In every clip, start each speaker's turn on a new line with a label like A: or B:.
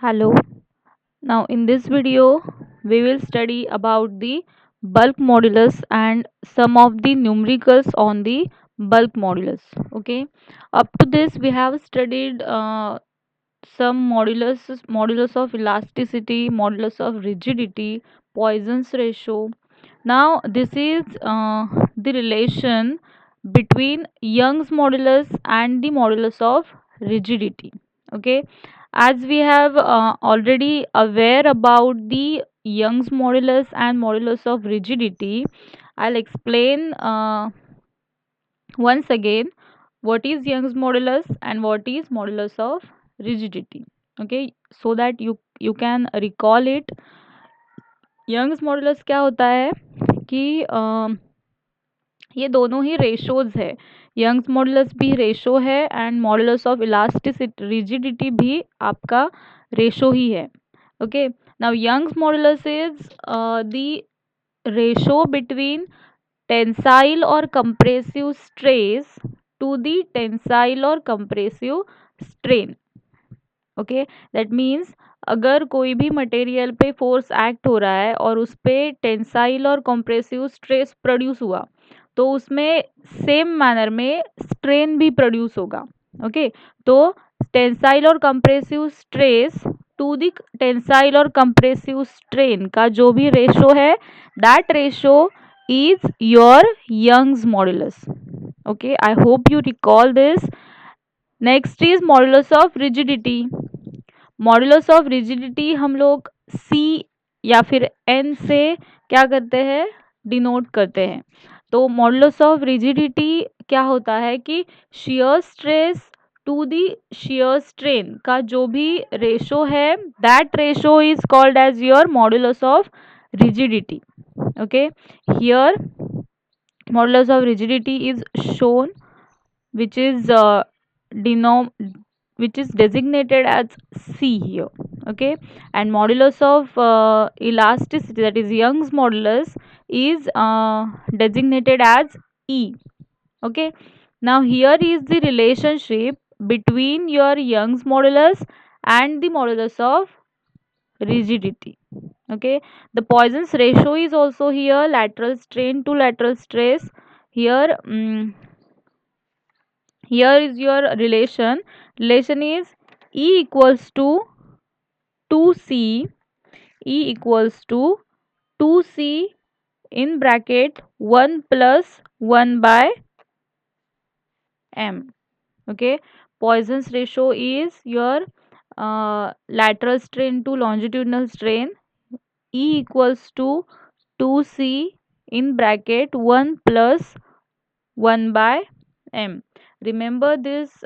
A: Hello. Now in this video we will study about the bulk modulus and some of the numericals on the bulk modulus. Okay. Up to this we have studied some modulus of elasticity, modulus of rigidity, Poisson's ratio. Now this is the relation between Young's modulus and the modulus of rigidity. Okay, as we have already aware about the Young's modulus and modulus of rigidity, I'll explain once again what is Young's modulus and what is modulus of rigidity. Okay, so that you can recall it. Young's modulus क्या होता है कि ये दोनों ही ratios है. Young's modulus भी ratio है and modulus of elasticity rigidity भी आपका रेशो ही है. Okay, now Young's modulus is the ratio between tensile और compressive stress to the tensile और compressive strain. Okay, that means अगर कोई भी मटेरियल पे फोर्स एक्ट हो रहा है और उस पे टेंसाइल और कंप्रेसिव स्ट्रेस प्रोड्यूस हुआ तो उसमें सेम मैनर में स्ट्रेन भी प्रोड्यूस होगा. ओके, तो टेंसाइल और compressive stress to the tensile और कंप्रेसिव स्ट्रेन का जो भी रेशो है that ratio is your Young's modulus. Okay, I hope you recall this. Next is modulus of rigidity. Modulus of rigidity हम लोग सी या फिर एन से क्या करते हैं, डिनोट करते हैं. तो मॉडुलस ऑफ रिजिडिटी क्या होता है कि shear stress to the shear strain का जो भी रेशो है that ratio is called as your modulus of rigidity. Okay, here modulus of rigidity is shown which is denom which is designated as C here. Okay, and modulus of elasticity, that is Young's modulus, is designated as E. Okay, now here is the relationship between your Young's modulus and the modulus of rigidity. Okay, the Poisson's ratio is also here, lateral strain to lateral stress. Here is your relation is E equals to 2C. E equals to 2C in bracket 1 plus 1 by m. Okay, Poisson's ratio is your lateral strain to longitudinal strain. E equals to 2C in bracket 1 plus 1 by m. Remember this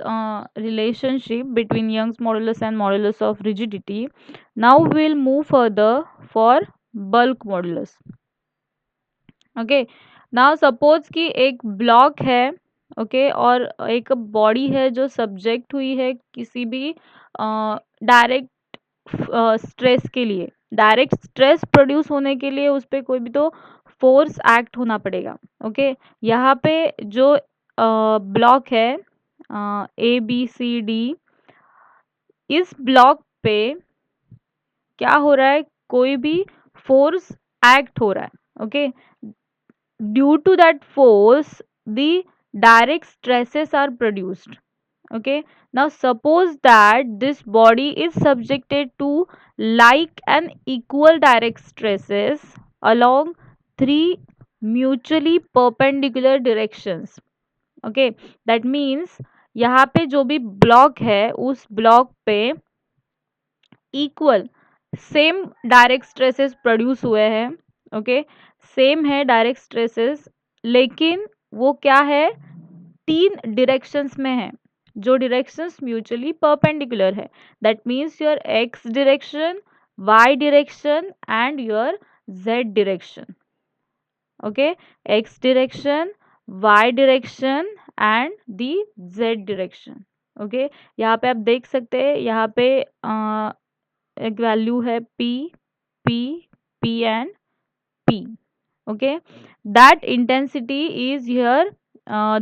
A: relationship between Young's modulus and modulus of rigidity. Now we will move further for bulk modulus. Okay, now suppose कि एक block है. Okay, और एक body है जो subject हुई है किसी भी डायरेक्ट स्ट्रेस के लिए. डायरेक्ट स्ट्रेस प्रोड्यूस होने के लिए उस पर कोई भी तो फोर्स एक्ट होना पड़ेगा. ओके, यहाँ पे जो ब्लॉक है ए बी सी डी, इस ब्लॉक पे क्या हो रहा है, कोई भी फोर्स एक्ट हो रहा है. Okay, due to that force the direct stresses are produced. Okay, now suppose that this body is subjected to like and equal direct stresses along three mutually perpendicular directions. Okay, that means यहाँ पे जो भी block है उस block पे equal same direct stresses produce हुए हैं. Okay, same है डायरेक्ट स्ट्रेसेस, लेकिन वो क्या है, तीन डिरेक्शंस में है जो डिरेक्शंस म्यूचुअली परपेंडिकुलर है. That means your x direction, y direction and your z direction. Okay, x direction, y direction and the z direction. Okay, यहाँ पे आप देख सकते हैं, यहाँ पे एक वैल्यू है P, P, P and P. Okay, that intensity is here,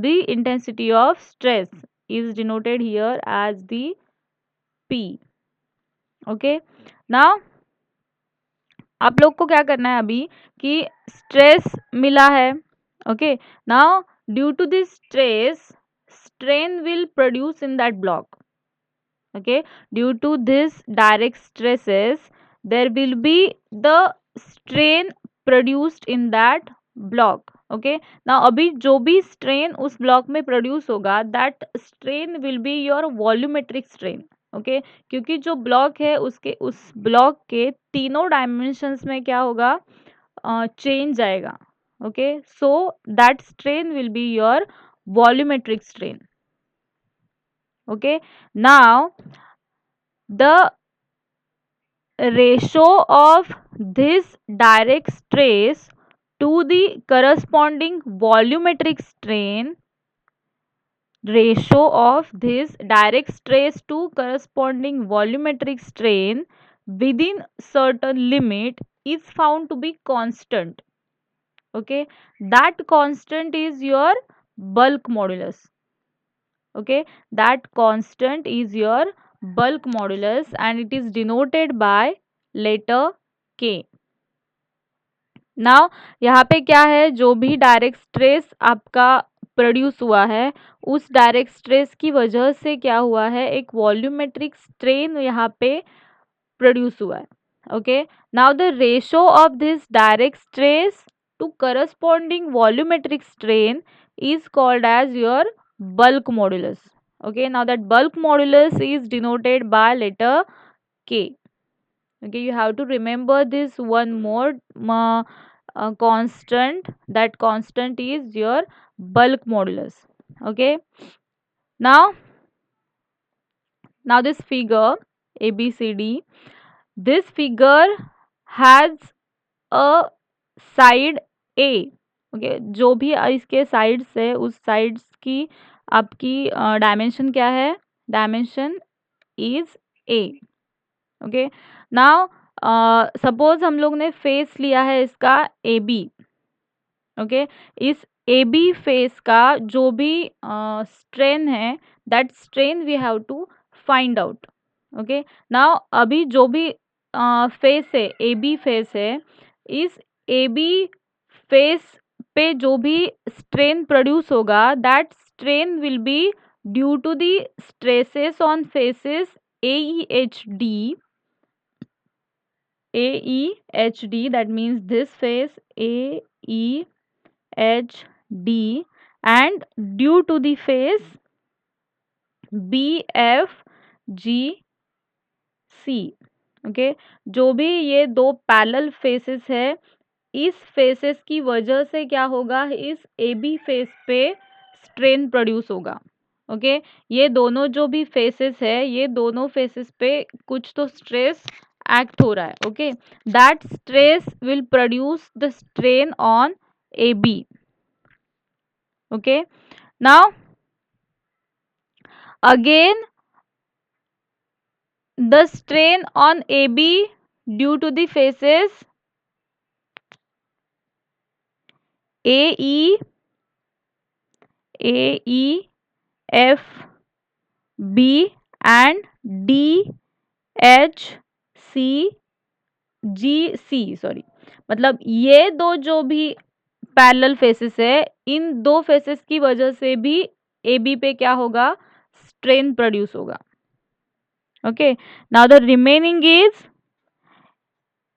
A: the intensity of stress is denoted here as the P. Okay, now आप लोग को क्या करना है अभी कि स्ट्रेस मिला है. Okay, now due to this stress strain will produce in that block. Okay, due to this direct stresses there will be the strain produced in that block. Okay, now अभी जो भी strain उस block में produce होगा that strain will be your volumetric strain. Okay, क्योंकि जो block है उसके उस ब्लॉक के तीनों डायमेंशंस में क्या होगा, चेंज आएगा. Okay, so that strain will be your volumetric strain. Okay, now the ratio of this direct stress to the corresponding volumetric strain, ratio of this direct stress to corresponding volumetric strain within certain limit is found to be constant. Okay, that constant is your bulk modulus. Okay, that constant is your bulk modulus and it is denoted by letter k. Now यहाँ पे क्या है, जो भी direct stress आपका produce हुआ है उस डायरेक्ट स्ट्रेस की वजह से क्या हुआ है, एक वॉल्यूमेट्रिक स्ट्रेन यहाँ पे प्रोड्यूस हुआ है. Okay, now the ratio of this direct stress to corresponding volumetric strain is called as your bulk modulus. Okay, now that bulk modulus is denoted by letter k. Okay, you have to remember this one more constant. That constant is your bulk modulus. Okay, now this figure ABCD, this figure has a side A. Okay, जो भी इसके sides है उस sides की आपकी dimension क्या है, dimension is a. Okay, now suppose हम लोग ने फेस लिया है इसका ए बी. ओके, इस ए बी फेस का जो भी स्ट्रेन है that strain we have to find out. Okay, now अभी जो भी फेस है ए बी फेस है, इस ए बी फेस पे जो भी स्ट्रेन प्रोड्यूस होगा that strain will be due to the stresses on faces A E H D. A E H D, that means this face A E H D, and due to the face B F G C. Okay, जो भी ये दो parallel faces है इस faces की वजह से क्या होगा, इस ए बी फेस पे स्ट्रेन प्रोड्यूस होगा. ओके, ये दोनों जो भी फेसेस है ये दोनों फेसेस पे कुछ तो स्ट्रेस एक्ट हो रहा है. Okay, that stress will produce the strain on A B. Okay, now again the strain on AB due to the faces AE, F, B and D, H, C, G, C. Sorry, मतलब ये दो जो भी parallel faces है इन दो faces की वजह से भी ए बी पे क्या होगा, स्ट्रेन प्रोड्यूस होगा. Okay, now the remaining is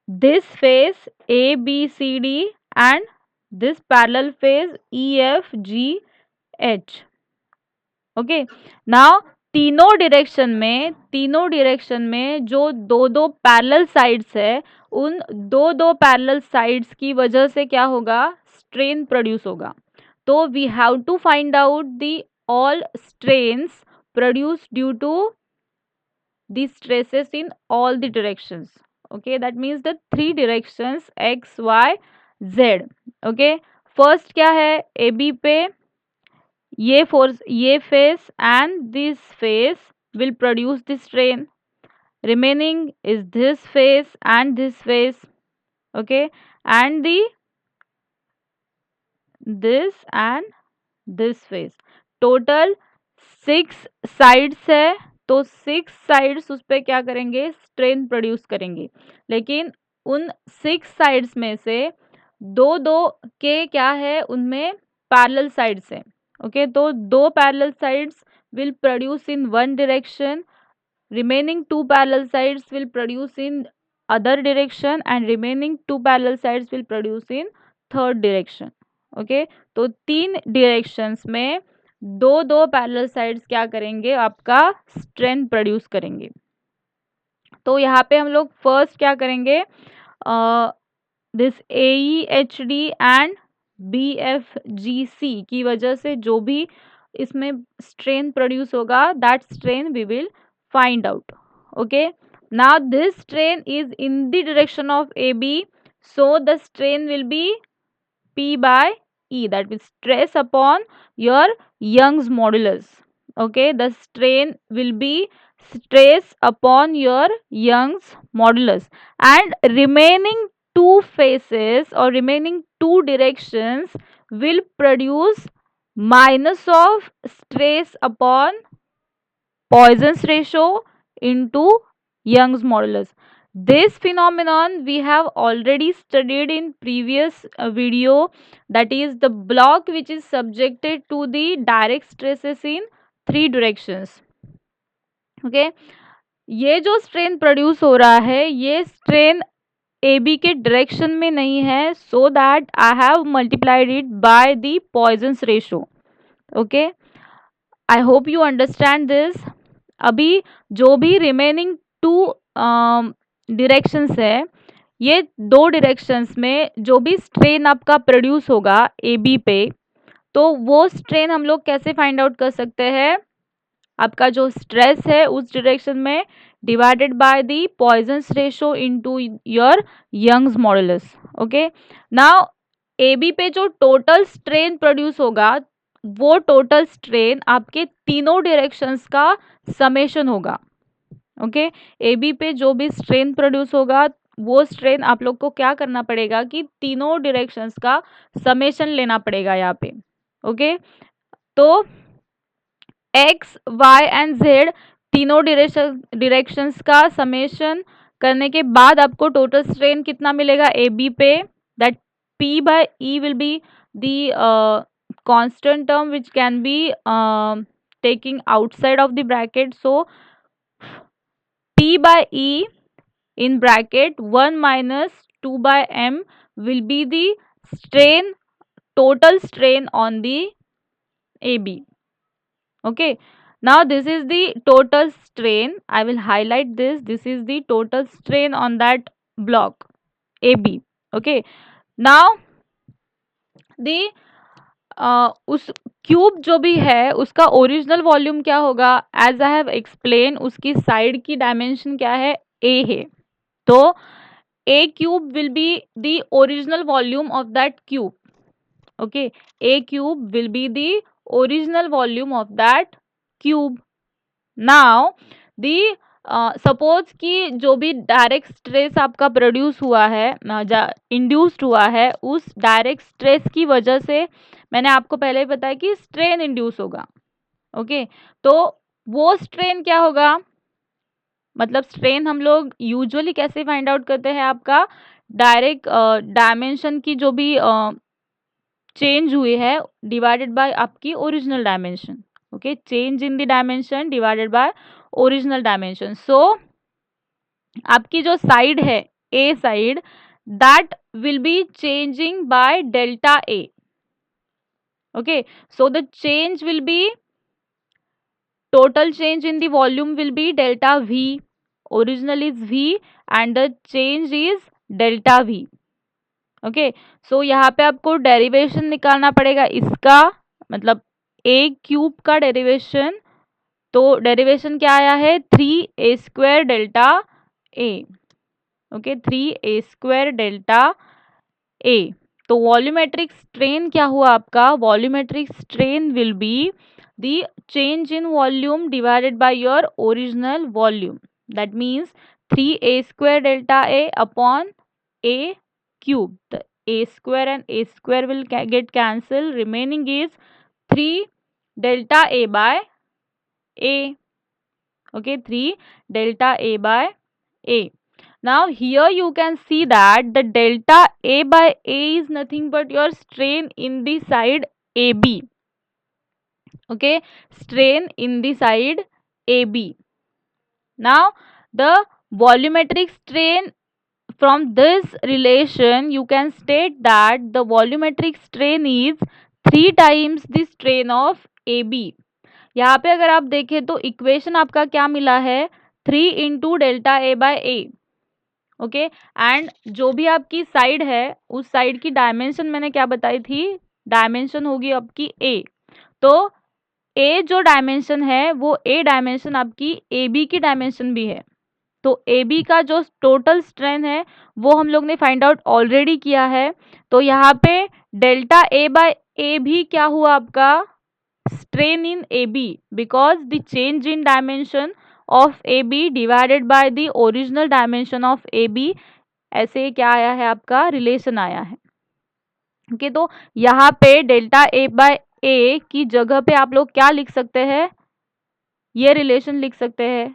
A: this face A B C D and this parallel face E F G H. Okay, now तीनों डायरेक्शन में जो दो दो पैरेलल साइड्स है उन दो दो पैरेलल साइड्स की वजह से क्या होगा, स्ट्रेन प्रोड्यूस होगा. तो we have to find out the all strains produce due to the stresses in all the directions. Okay, that means the three directions x y z. Okay, first क्या है, ए B पे ये force, ये face and this face will produce the strain. Remaining is this face and this face. Okay, and the this and this face. Total 6 sides है तो 6 sides उस पे क्या करेंगे, स्ट्रेन प्रोड्यूस करेंगे। लेकिन उन 6 साइड्स में से दो दो के क्या है, उनमें पैरेलल साइड्स है। ओके, तो दो parallel sides will produce in one direction, remaining two parallel sides will produce in other direction, and remaining two parallel sides will produce in third direction. Okay, तो 3 डायरेक्शंस में दो दो parallel sides क्या करेंगे, आपका strength produce करेंगे। तो यहाँ पे हम लोग फर्स्ट क्या करेंगे, दिस AEHD एंड BFGC की वजह से जो भी इसमें स्ट्रेन प्रोड्यूस होगा, that strain we will find out. Okay, now this strain is in the direction of AB, so the strain will be P by E, that will stress upon your Young's modulus. Okay, the strain will be stress upon your Young's modulus, and remaining two faces or remaining two directions will produce minus of stress upon Poisson's ratio into Young's modulus. This phenomenon we have already studied in previous video, that is the block which is subjected to the direct stresses in 3 directions. Okay, ये जो strain produce हो रहा है, ये strain A B के direction में नहीं है, so that I have multiplied it by the Poisson's ratio. Okay, I hope you understand this. अभी जो भी रिमेनिंग टू डायरेक्शंस है, ये दो डायरेक्शंस में जो भी स्ट्रेन आपका प्रोड्यूस होगा ए बी पे, तो वो स्ट्रेन हम लोग कैसे फाइंड आउट कर सकते हैं, आपका जो स्ट्रेस है उस डायरेक्शन में divided by the Poisson's ratio into your Young's modulus. Okay, now A B पे जो टोटल स्ट्रेन प्रोड्यूस होगा, वो टोटल स्ट्रेन आपके तीनों डायरेक्शंस का समेशन होगा. ओके, ए बी पे जो भी स्ट्रेन प्रोड्यूस होगा, वो स्ट्रेन आप लोग को क्या करना पड़ेगा कि तीनों डायरेक्शंस का समेशन लेना पड़ेगा यहाँ पे. ओके, तो एक्स वाई एंड जेड तीनों डायरेक्शंस का समेशन करने के बाद आपको टोटल स्ट्रेन कितना मिलेगा ए बी पे, that P by E will be the constant term which can be taking outside of the bracket. So P by E in bracket 1 minus 2 by m will be the strain, total strain on the AB. Okay, now this is the total strain. I will highlight this. This is the total strain on that block AB. Okay, now the उस cube जो भी है उसका original volume क्या होगा, as I have explain, उसकी side की dimension क्या है, ए है. तो a cube will be the original volume of that cube. Okay, a cube will be the original volume of that cube. Now the suppose कि जो भी direct stress आपका प्रोड्यूस हुआ है, इंड्यूस्ड हुआ है, उस डायरेक्ट स्ट्रेस की वजह से मैंने आपको पहले ही बताया कि स्ट्रेन इंड्यूस होगा. ओके, तो वो स्ट्रेन क्या होगा, मतलब स्ट्रेन हम लोग यूजुअली कैसे फाइंड आउट करते हैं, आपका डायरेक्ट डायमेंशन की जो भी चेंज हुई है डिवाइडेड बाय आपकी original dimension. Okay, change in the dimension divided by original dimension. So आपकी जो साइड है a side, that will be changing by delta a. Okay, so the change will be, total change in the volume will be delta V. Original is V and the change is delta V. Okay, so यहाँ पे आपको derivation निकालना पड़ेगा इसका, मतलब a cube का derivation. तो derivation क्या आया है, 3a² delta a. Okay, 3a² delta a. तो वॉल्यूमेट्रिक स्ट्रेन क्या हुआ आपका, volumetric strain will be the change in volume divided by your original volume. That means 3a² delta A upon a cube. The a square and a square will get cancelled. Remaining is 3 delta A by A. Okay, 3 delta A by A. Now here you can see that the delta A by A is nothing but your strain in the side AB. Okay, strain in the side AB. Now the volumetric strain, from this relation you can state that the volumetric strain is 3 times the strain of AB. यहाँ पे अगर आप देखें तो equation आपका क्या मिला है, 3 into delta A by A. Okay, and जो भी आपकी साइड है उस साइड की डायमेंशन मैंने क्या बताई थी, डायमेंशन होगी आपकी ए. तो ए जो डायमेंशन है वो ए डायमेंशन आपकी ए बी की डायमेंशन भी है. तो ए बी का जो टोटल स्ट्रेन है वो हम लोग ने फाइंड आउट ऑलरेडी किया है. तो यहाँ पे डेल्टा ए बाय ए भी क्या हुआ आपका, strain in AB, because the change in dimension of AB divided by the original dimension of AB, ऐसे क्या आया है आपका रिलेशन आया है. ओके, तो यहाँ पे डेल्टा ए बाय ए की जगह पे आप लोग क्या लिख सकते हैं, ये रिलेशन लिख सकते हैं.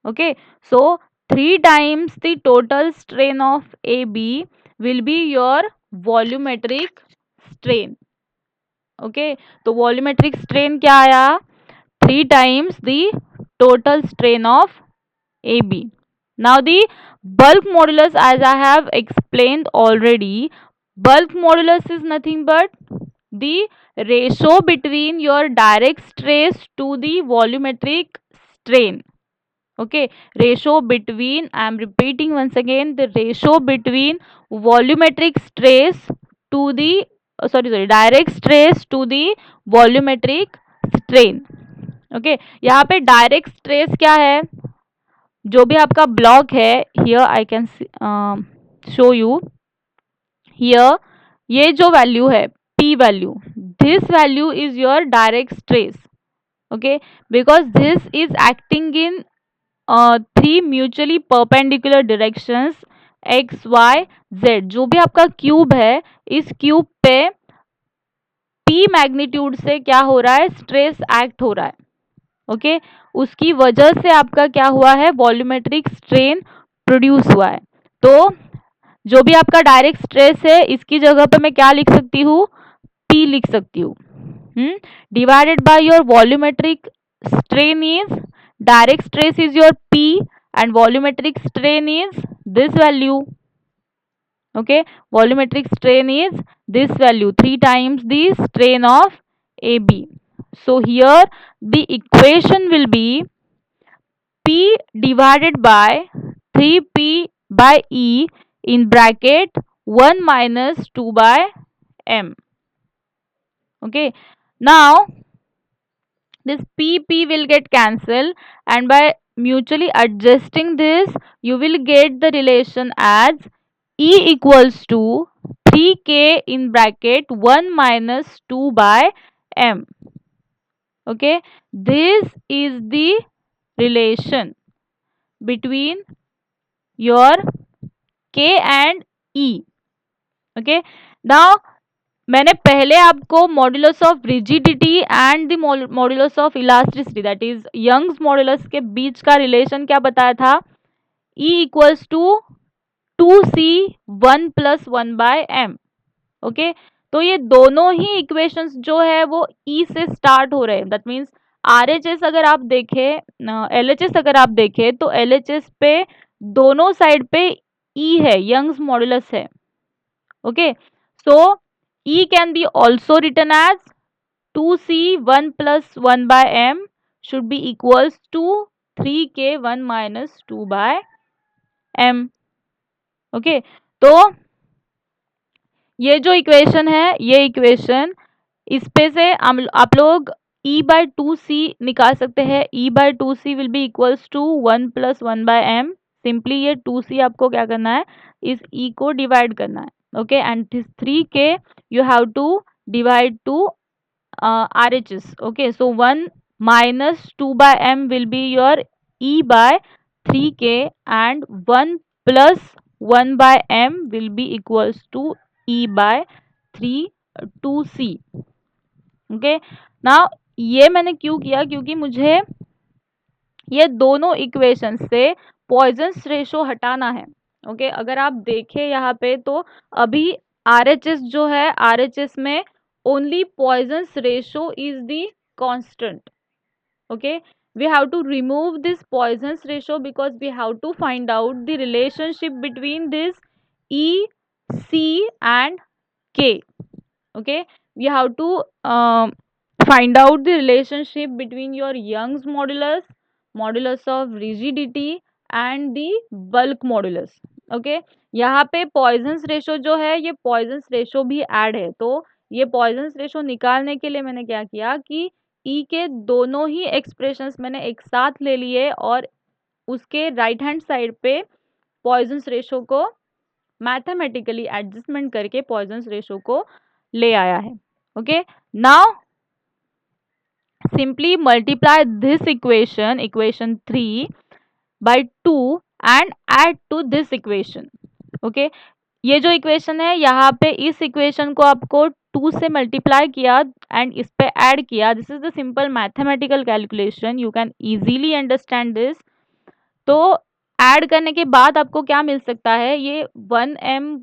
A: Okay, so 3 times the total strain of A B will be your volumetric strain. Okay, तो वॉल्यूमेट्रिक स्ट्रेन क्या आया, 3 times the total strain of AB. Now the bulk modulus, as I have explained already, bulk modulus is nothing but the ratio between your direct stress to the volumetric strain. Okay, ratio between, I am repeating once again, the ratio between volumetric stress to the direct stress to the volumetric strain. Okay, यहाँ पे direct stress क्या है, जो भी आपका block है, here I can show you here, ये जो वैल्यू है P value, this value is your direct stress. Okay, because this is acting in 3 mutually perpendicular directions X Y Z. जो भी आपका क्यूब है, इस क्यूब पे पी मैग्नीट्यूड से क्या हो रहा है, स्ट्रेस एक्ट हो रहा है. ओके, उसकी वजह से आपका क्या हुआ है, वॉल्यूमेट्रिक स्ट्रेन प्रोड्यूस हुआ है. तो जो भी आपका डायरेक्ट स्ट्रेस है इसकी जगह पे मैं क्या लिख सकती हूँ, पी लिख सकती हूँ, divided by your volumetric strain is, direct stress is your P and volumetric strain is this value. Okay, volumetric strain is this value, 3 times the strain of AB. So here the equation will be P divided by 3P by E in bracket 1 minus 2 by M. Okay, now this P will get cancelled, and by mutually adjusting this you will get the relation as E equals to 3K in bracket 1 minus 2 by M. Okay, this is the relation between your K and E. Okay, now मैंने पहले आपको modulus of rigidity and the modulus of elasticity, that is Young's modulus के बीच का relation क्या बताया था, E equals to 2C1 plus 1 by M. Okay, तो ये दोनों ही इक्वेशंस जो है वो E से स्टार्ट हो रहे हैं. दैट मीन्स RHS अगर आप देखें, LHS अगर आप देखें तो LHS पे दोनों साइड पे E है, यंग्स मॉड्यूलस है. Okay, so E can be also written as 2C1 plus 1 by M should be equals to 3K1 minus 2 by M. Okay, तो ये जो इक्वेशन है, ये इक्वेशन इस पे से आप लोग E by 2C निकाल सकते हैं. E by 2C will be equals to 1 plus 1 by M. Simply ये 2C आपको क्या करना है, इस E को डिवाइड करना है. Okay, and this 3K you have to divide to RHS. Okay, so 1 minus 2 by M will be your E by 3K, and 1 plus 1 by M will be equals to E by 2C. Okay, now ये मैंने क्यों किया, क्योंकि मुझे ये दोनों equation से poisons ratio हटाना है। ओके, अगर आप देखें यहाँ पे तो अभी आरएचएस जो है, आरएचएस में only Poisson's ratio is the constant. Okay, we have to remove this Poisson's ratio because we have to find out the relationship between this E, C and K. Okay, we have to find out the relationship between your Young's modulus, modulus of rigidity and the bulk modulus. Okay, यहाँ पे poisons ratio जो है ये poisons ratio भी add है, तो ये poisons ratio निकालने के लिए मैंने क्या किया कि ई के दोनों ही एक्सप्रेशंस मैंने एक साथ ले लिए और उसके राइट हैंड साइड पे पॉइजन्स रेशो को मैथमेटिकली एडजस्टमेंट करके पॉइजन्स रेशो को ले आया है। Okay, now simply multiply this equation, equation 3 by 2 and add to this equation. Okay, ये जो इक्वेशन है यहाँ पे इस इक्वेशन को आपको 2 से मल्टीप्लाई किया एंड इस पे ऐड किया। This is the simple mathematical calculation, you can easily understand this. तो ऐड करने के बाद आपको क्या मिल सकता है, ये 1m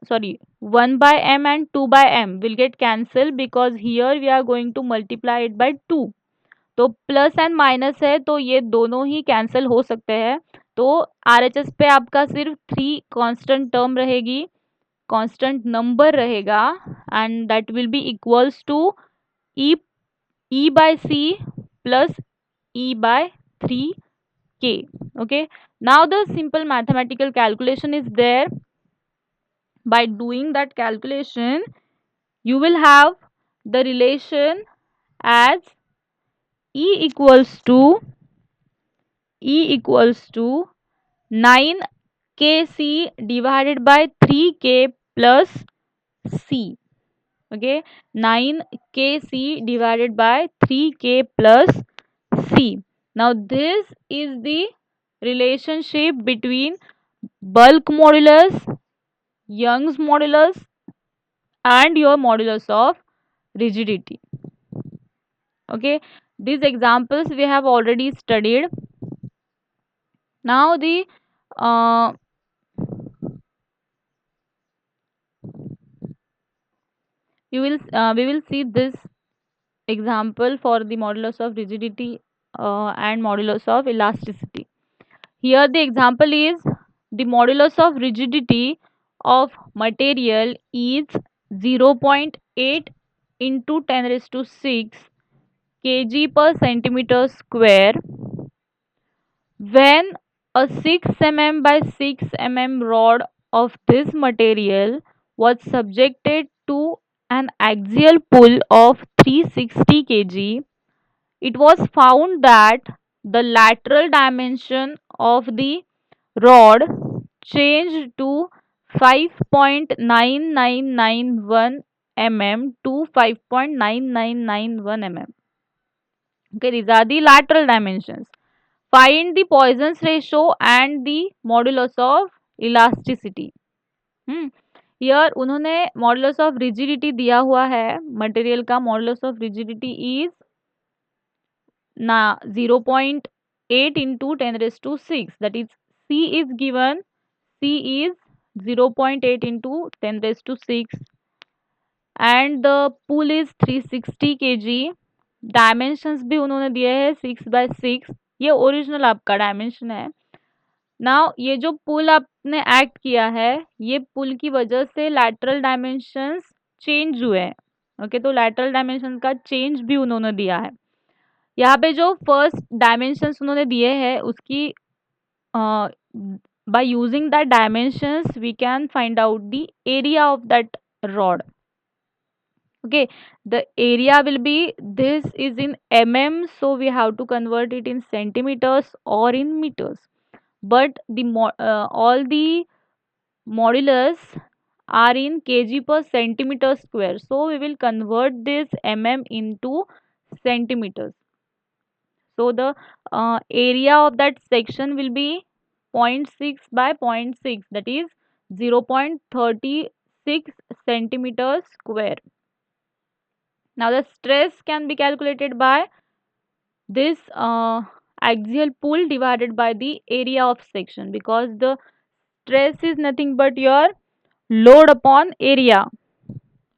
A: sorry 1/m and 2/m will get cancel because here we are going to multiply it by 2। तो प्लस एंड माइनस है तो ये दोनों ही कैंसिल हो सकते हैं। तो आरएचएस पे आपका सिर्फ 3 कांस्टेंट टर्म रहेगी, कांस्टेंट नंबर रहेगा and that will be equals to E E by C plus E by 3k. Okay, now the simple mathematical calculation is there. By doing that calculation you will have the relation as e equals to E equals to 9kc divided by 3k plus c. Okay, 9kc divided by 3k plus c. Now this is the relationship between bulk modulus, Young's modulus and your modulus of rigidity. Okay, these examples we have already studied. Now the uh, we will see this example for the modulus of rigidity and modulus of elasticity. Here the example is the modulus of rigidity of material is 0.8 into 10 raised to 6 kg per centimeter square when a 6 mm by 6 mm rod of this material was subjected to an axial pull of 360 kg. It was found that the lateral dimension of the rod changed to 5.9991 mm to 5.9991 mm. Okay, these are the lateral dimensions. Find the Poisson's ratio and the modulus of elasticity. Here उन्होंने modulus of rigidity दिया हुआ है, material का modulus of rigidity is 0.8 into 10 raised to 6, that is C is given, C is 0.8 into 10 raised to 6 and the pull is 360 kg. Dimensions भी उन्होंने दिए हैं 6/6, ये ओरिजिनल आपका डायमेंशन है। नाउ ये जो पुल आपने एक्ट किया है, ये पुल की वजह से लैटरल डायमेंशंस चेंज हुए हैं। ओके, तो लैटरल डायमेंशन का चेंज भी उन्होंने दिया है। यहाँ पे जो फर्स्ट डायमेंशंस उन्होंने दिए हैं उसकी by using that dimensions we can find out the area of that rod. Okay, the area will be, this is in mm, so we have to convert it in centimeters or in meters, but the all the modulus are in kg per centimeter square, so we will convert this mm into centimeters. So the area of that section will be zero point 0.6 by 0.6, that is 0.36 centimeters square. Now the stress can be calculated by this axial pull divided by the area of section, because the stress is nothing but your load upon area.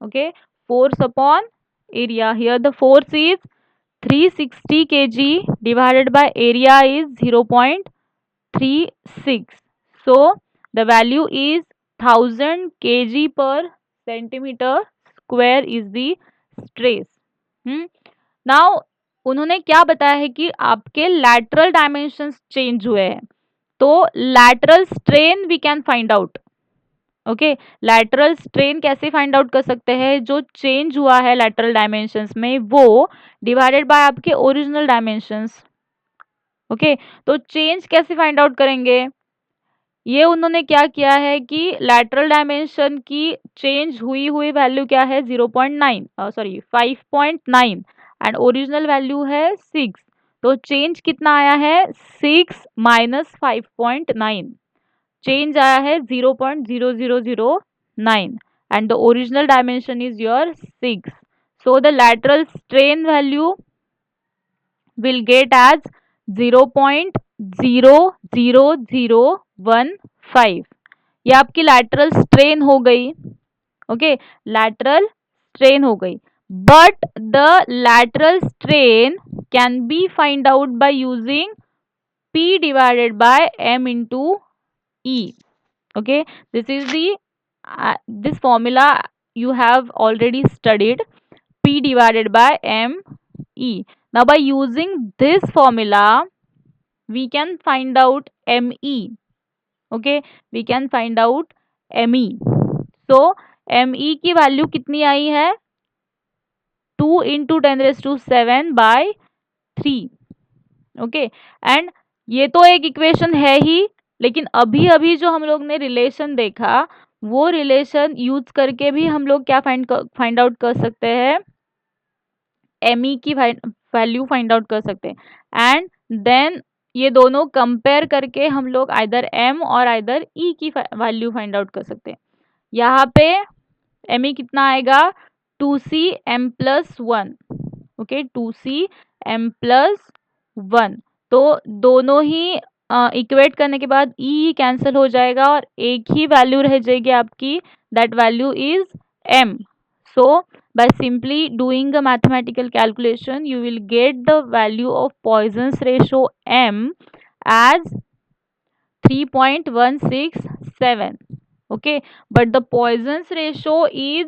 A: Okay, force upon area. Here the force is 360 kg divided by area is 0.36. So the value is 1000 kg per centimeter square is the stress. Now उन्होंने क्या बताया है कि आपके lateral dimensions change हुए हैं, तो lateral strain we can find out. Okay, lateral strain कैसे फाइंड आउट कर सकते हैं, जो चेंज हुआ है लैटरल डायमेंशंस में वो डिवाइडेड बाय आपके ओरिजिनल डायमेंशंस. ओके, तो चेंज कैसे फाइंड आउट करेंगे, ये उन्होंने क्या किया है कि लैटरल डायमेंशन की चेंज हुई हुई वैल्यू क्या है 0.9 सॉरी 5.9 एंड ओरिजिनल वैल्यू है 6. तो चेंज कितना आया है 6 माइनस 5.9, चेंज आया है 0.0009 and the original dimension is your 6. So the lateral strain value will get as 0.00015. ये आपकी lateral strain हो गई. ओके, lateral strain हो गई, but the lateral strain can be find out by using P divided by M into E. Okay, this is the this formula you have already studied, P divided by M E. Now by using this formula we can find out Me. Okay, we can find out Me. So Me की value कितनी आई है 2 into 10⁻⁷ bye 3. Okay, and ये तो एक equation है ही, लेकिन अभी अभी जो हम लोग ने रिलेशन देखा वो रिलेशन यूज करके भी हम लोग क्या फाइंड आउट कर सकते हैं, एमई की वैल्यू फाइंड आउट कर सकते हैं. एंड देन ये दोनों कंपेयर करके हम लोग आइदर एम और आइदर ई की वैल्यू फाइंड आउट कर सकते हैं. यहाँ पे एमई कितना आएगा 2cm+1. Okay, 2cm+1. तो दोनों ही इक्वेट करने के बाद ई कैंसिल हो जाएगा और एक ही वैल्यू रह जाएगी आपकी, that value is m. So by simply doing a mathematical calculation you will get the value of Poisson's ratio m as 3.167. Okay, but the Poisson's ratio is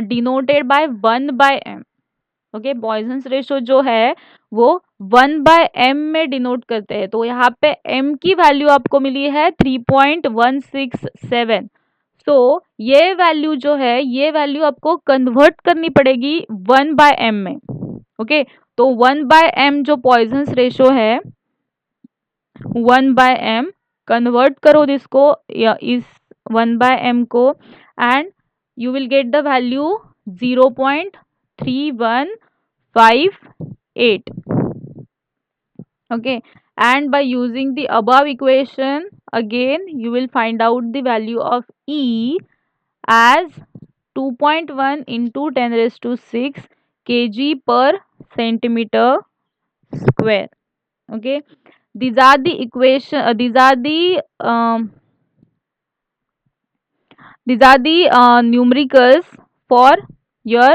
A: denoted by 1/m. Okay, Poisson's ratio जो है वो 1/m में denote करते हैं, तो यहाँ पे m की वैल्यू आपको मिली है 3.167. सो ये वैल्यू जो है ये वैल्यू आपको कन्वर्ट करनी पड़ेगी 1/m में. ओके, तो 1/m जो पॉइजन्स रेशो है 1/m, कन्वर्ट करो इसको या इस 1/m को and you will get the value 0.3158. Okay, and by using the above equation again you will find out the value of E as 2.1 into 10⁻⁶ kg per centimeter square. Okay, these are the equation these are the numericals for your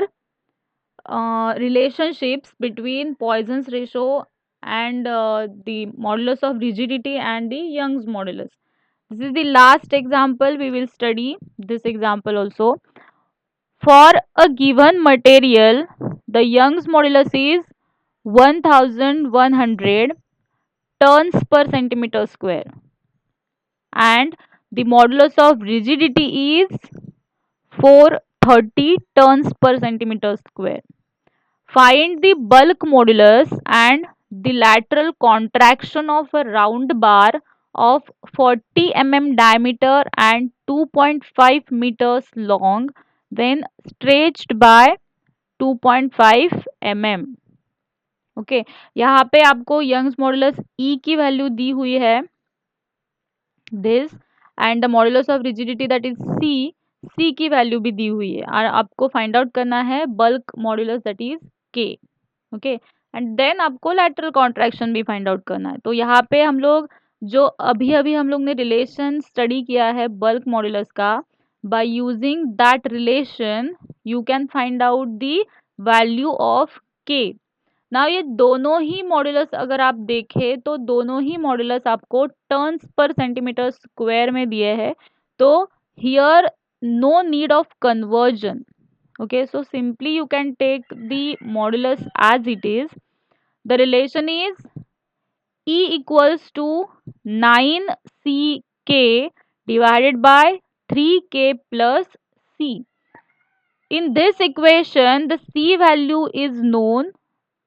A: relationships between Poisson's ratio and the modulus of rigidity and the Young's modulus. This is the last example we will study. This example also. For a given material, the Young's modulus is 1100 tons per centimeter square and the modulus of rigidity is 430 tons per centimeter square. Find the bulk modulus and the lateral contraction of a round bar of 40 mm diameter and 2.5 meters long when stretched by 2.5 mm. Okay, यहाँ पे आपको Young's modulus ई की value दी हुई है this and the modulus of rigidity that is C की value भी दी हुई है और आपको फाइंड आउट करना है बल्क मॉडुलस दैट इज के. ओके, एंड देन आपको लैटरल कॉन्ट्रैक्शन भी फाइंड आउट करना है। तो यहाँ पे हम लोग जो अभी अभी हम लोग ने रिलेशन स्टडी किया है बल्क मॉड्यूलस का, by using that relation you can find out the value of K. Now ये दोनों ही मॉड्यूलस अगर आप देखें तो दोनों ही मॉड्यूलस आपको टर्न्स पर सेंटीमीटर स्क्वायर में दिए हैं। तो here no need of conversion. Okay, so simply you can take the modulus as it is. The relation is E equals to 9ck divided by 3k plus c. In this equation, the c value is known,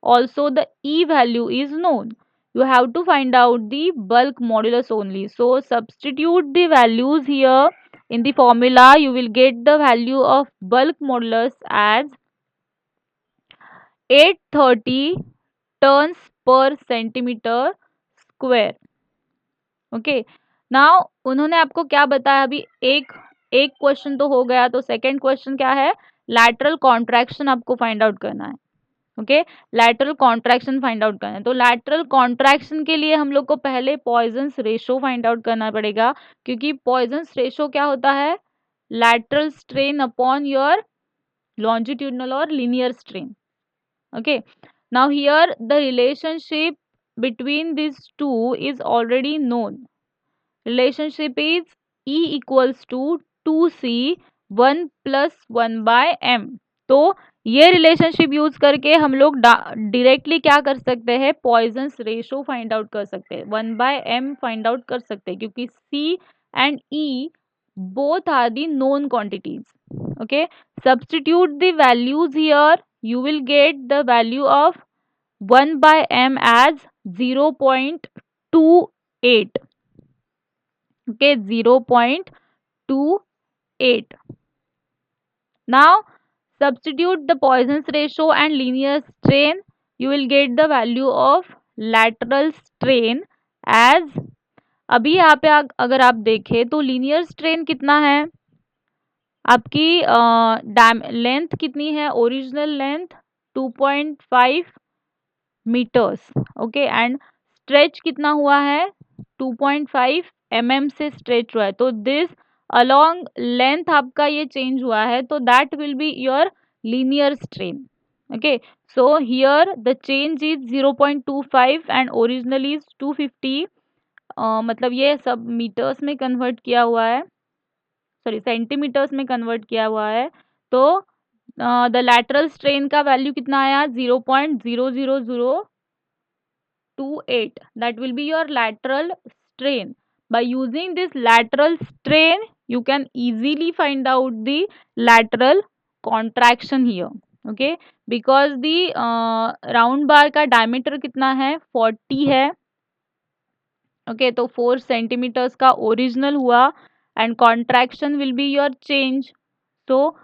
A: also the E value is known. You have to find out the bulk modulus only. So substitute the values here in the formula. You will get the value of bulk modulus as 830 turns per centimetre square. Okay, now उन्होंने आपको क्या बताया अभी, एक एक question तो हो गया, तो सेकंड क्वेश्चन क्या है, लैटरल कॉन्ट्रैक्शन आपको फाइंड आउट करना है। Okay, lateral contraction find out करना है। तो लैटरल कॉन्ट्रैक्शन के लिए हम लोग को पहले पॉइजन्स रेशो फाइंड आउट करना पड़ेगा, क्योंकि पॉइजन्स रेशो क्या होता है, lateral strain upon your longitudinal और linear strain. Okay, now here the relationship between these two is already known. Relationship is E equals to 2c 1 plus 1 by m. तो ये relationship use करके हम लोग directly क्या कर सकते हैं, पॉइजन्स रेशो फाइंड आउट कर सकते हैं, 1 by m फाइंड आउट कर सकते हैं, क्योंकि c and e both are the known quantities. Okay, substitute the values here. You will get the value of 1 by m as 0.28. Okay, 0.28. Now substitute the Poisson's ratio and linear strain. You will get the value of lateral strain as, अभी यहाँ पे अगर आप देखें तो linear strain कितना है आपकी, लेंथ कितनी है, original length 2.5 metres. Okay, and stretch कितना हुआ है, 2.5 mm से स्ट्रेच हुआ है। तो दिस अलोंग लेंथ आपका ये चेंज हुआ है, तो that will be your linear strain. Okay, so here the change is 0.25 and original is 250। मतलब ये सब मीटर्स में कन्वर्ट किया हुआ है, सॉरी सेंटीमीटर्स में कन्वर्ट किया हुआ है। तो द लैटरल स्ट्रेन का वैल्यू कितना आया, 0.00028. That will be your lateral strain. By using this lateral strain, you can easily find out the lateral contraction here. Okay, because the round बार का diameter कितना है, 40 है। ओके, तो 4 सेंटीमीटर्स का original हुआ and contraction will be your change. तो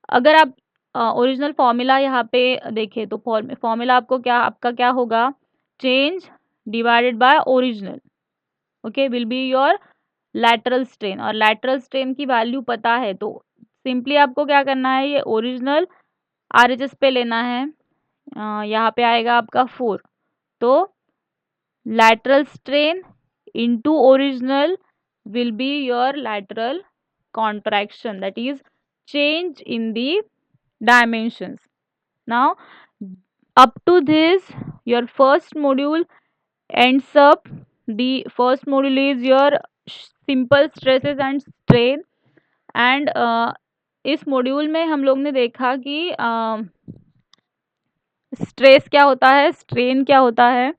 A: अगर आप ओरिजिनल फॉर्मूला यहाँ पे देखें तो फॉर्मूला आपको क्या, आपका क्या होगा, change divided by original. Okay, will be your lateral strain, और लैटरल स्ट्रेन की वैल्यू पता है, तो सिंपली आपको क्या करना है, ये ओरिजिनल आरएचएस पे लेना है। यहाँ पे आएगा आपका 4, तो lateral strain into original will be your lateral contraction, that is change in the dimensions. Now up to this your first module ends up. The first module is your simple stresses and strain, and इस module में हम लोग ने देखा कि stress क्या होता है, स्ट्रेन क्या होता है,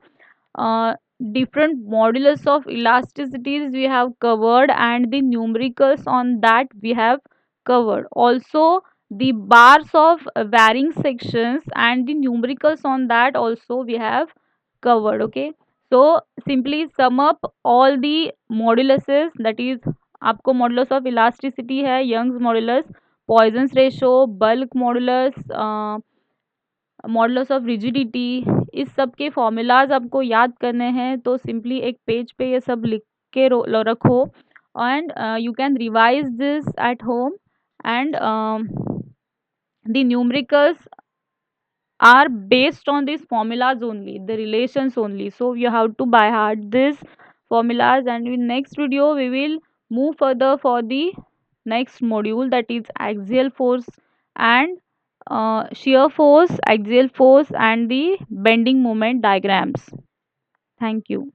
A: different modulus of elasticities we have covered, and the numericals on that we have covered, also the bars of varying sections and the numericals on that also we have covered. Okay, so simply sum up all the moduluses, that is आपको modulus of elasticity है, Young's modulus, Poisson's ratio, bulk modulus, modulus of rigidity, इस सब के formulas आपको याद करने हैं। तो सिंपली एक पेज पे ये सब लिख के रखो, and you can revise this at home, and the numericals are based on these formulas only, the relations only. So you have to by heart these formulas, and in next video we will move further for the next module, that is axial force and shear force, axial force and the bending moment diagrams. Thank you.